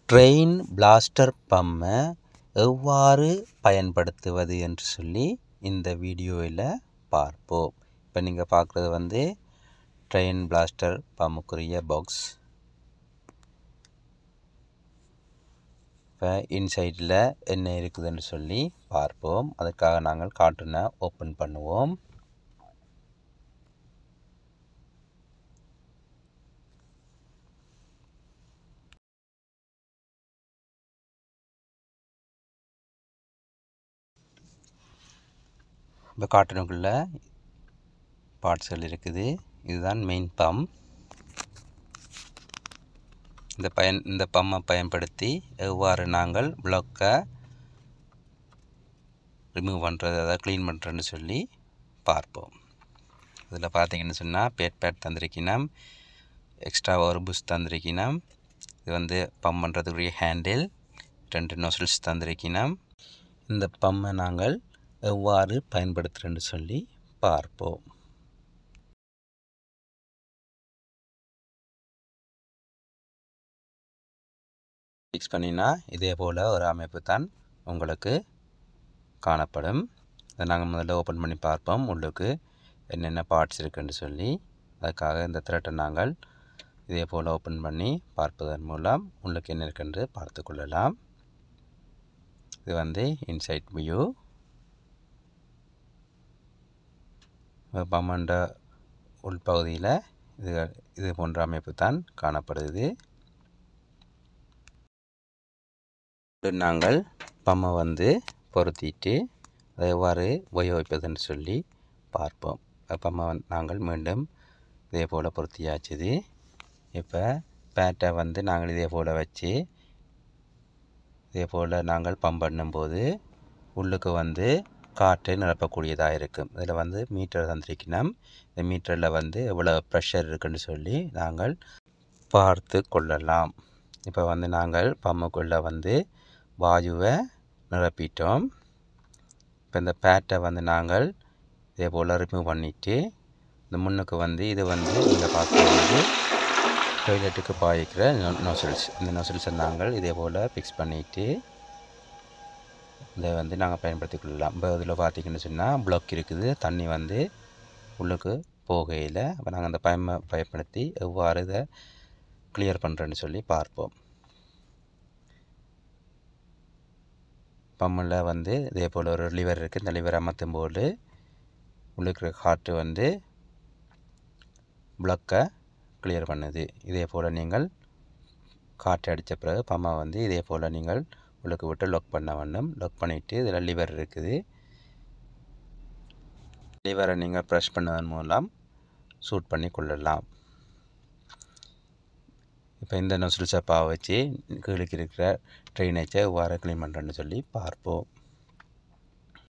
Train plaster பம்மை எவ்வாறு பயன்படுத்துவது என்று சொல்லி இந்த வீடியோவில் பார்ப்போம். இப்போ நீங்கள் பார்க்குறது வந்து ட்ரெயின் பிளாஸ்டர் பம்முக்குரிய பாக்ஸ். இப்போ இன்சைடில் என்ன இருக்குதுன்னு சொல்லி பார்ப்போம். அதுக்காக நாங்கள் கார்ட்டூனை ஓப்பன் பண்ணுவோம். இப்போ கார்ட்டூனுக்குள்ள பார்ட்ஸ்கள் இருக்குது. இதுதான் மெயின் பம்ப். இந்த பம்மை பயன்படுத்தி எவ்வாறு நாங்கள் பிளாக்கை ரிமூவ் பண்ணுறது, அதாவது க்ளீன் பண்ணுறதுன்னு சொல்லி பார்ப்போம். இதில் பார்த்தீங்கன்னு சொன்னால் பேட் தந்திருக்கணும், எக்ஸ்ட்ரா ஒரு புஷ் தந்திருக்கணும். இது வந்து பம்ப் பண்ணுறதுக்குரிய ஹேண்டில், 2 நொசில்ஸ் தந்திருக்கணும். இந்த பம்மை நாங்கள் எவ்வாறு பயன்படுத்துகிறேன்னு சொல்லி பார்ப்போம். ஃபிக்ஸ் பண்ணினா இதே போல் ஒரு அமைப்பு தான் உங்களுக்கு காணப்படும். இதை நாங்கள் முதல்ல ஓப்பன் பண்ணி பார்ப்போம், உள்ளுக்கு என்னென்ன பார்ட்ஸ் இருக்குன்னு சொல்லி. அதுக்காக இந்த த்ரெட்டை நாங்கள் இதே போல் ஓப்பன் பண்ணி பார்ப்பதன் மூலம் உள்ளுக்கு என்ன இருக்குன்னு பார்த்து கொள்ளலாம். இது வந்து இன்சைட் வியூ. பம்மண்ட உள்பகுதியில் இது போன்ற அமைப்பு தான் காணப்படுது. நாங்கள் பம்மை வந்து பொருத்திட்டு அதை எவ்வாறு உபயோகிப்பதுன்னு சொல்லி பார்ப்போம். பம்மை நாங்கள் மீண்டும் இதே போல் பொருத்தியாச்சுது. இப்போ பேட்டை வந்து நாங்கள் இதே போல் வச்சு இதே போல் நாங்கள் பம்ப் பண்ணும்போது உள்ளுக்கு வந்து காற்றை நிரப்பக்கூடியதாக இருக்கும். இதில் வந்து மீட்டர் தந்திருக்கணும். இந்த மீட்டரில் வந்து எவ்வளோ ப்ரெஷர் இருக்குன்னு சொல்லி நாங்கள் பார்த்து கொள்ளலாம். இப்போ வந்து நாங்கள் பம்முக்குள்ளே வந்து வாயுவை நிரப்பிட்டோம். இப்போ இந்த பேட்டை வந்து நாங்கள் இதே போல் ரிமூவ் பண்ணிவிட்டு இந்த முன்னுக்கு வந்து இது வந்து நீங்கள் பார்க்குறது டாய்லெட்டுக்கு பாய்க்கிற நொசில்ஸ். இந்த நொசில்ஸை நாங்கள் இதே போல் ஃபிக்ஸ் பண்ணிவிட்டு இதை வந்து நாங்கள் பயன்படுத்தி கொள்ளலாம். இப்போ இதில் பார்த்திங்கன்னு சொன்னால் ப்ளாக் இருக்குது, தண்ணி வந்து உள்ளுக்கு போகையில். அப்போ நாங்கள் அந்த பயன்படுத்தி எவ்வாறு இதை கிளியர் பண்ணுறேன்னு சொல்லி பார்ப்போம். பம்மில் வந்து இதே போல் ஒரு லிவர் இருக்குது. இந்த லிவர் அமர்த்தும் போது உள்ளுக்கு காற்று வந்து ப்ளாக்கை கிளியர் பண்ணுது. இதே போல் நீங்கள் காற்று அடித்த பிறகு பம்மை வந்து இதே போல் நீங்கள் உள்ளுக்கு விட்டு லாக் பண்ண வேண்டும். லாக் பண்ணிவிட்டு இதில் லிவர் இருக்குது. லிவரை நீங்கள் ப்ரெஷ் பண்ணதன் மூலம் சூட் பண்ணி கொள்ளலாம். இப்போ இந்த நொசில்ஸை வச்சு கீழுக்கு இருக்கிற ட்ரைனேஜை எவ்வாறு க்ளீன் பண்ணுறேன்னு சொல்லி பார்ப்போம்.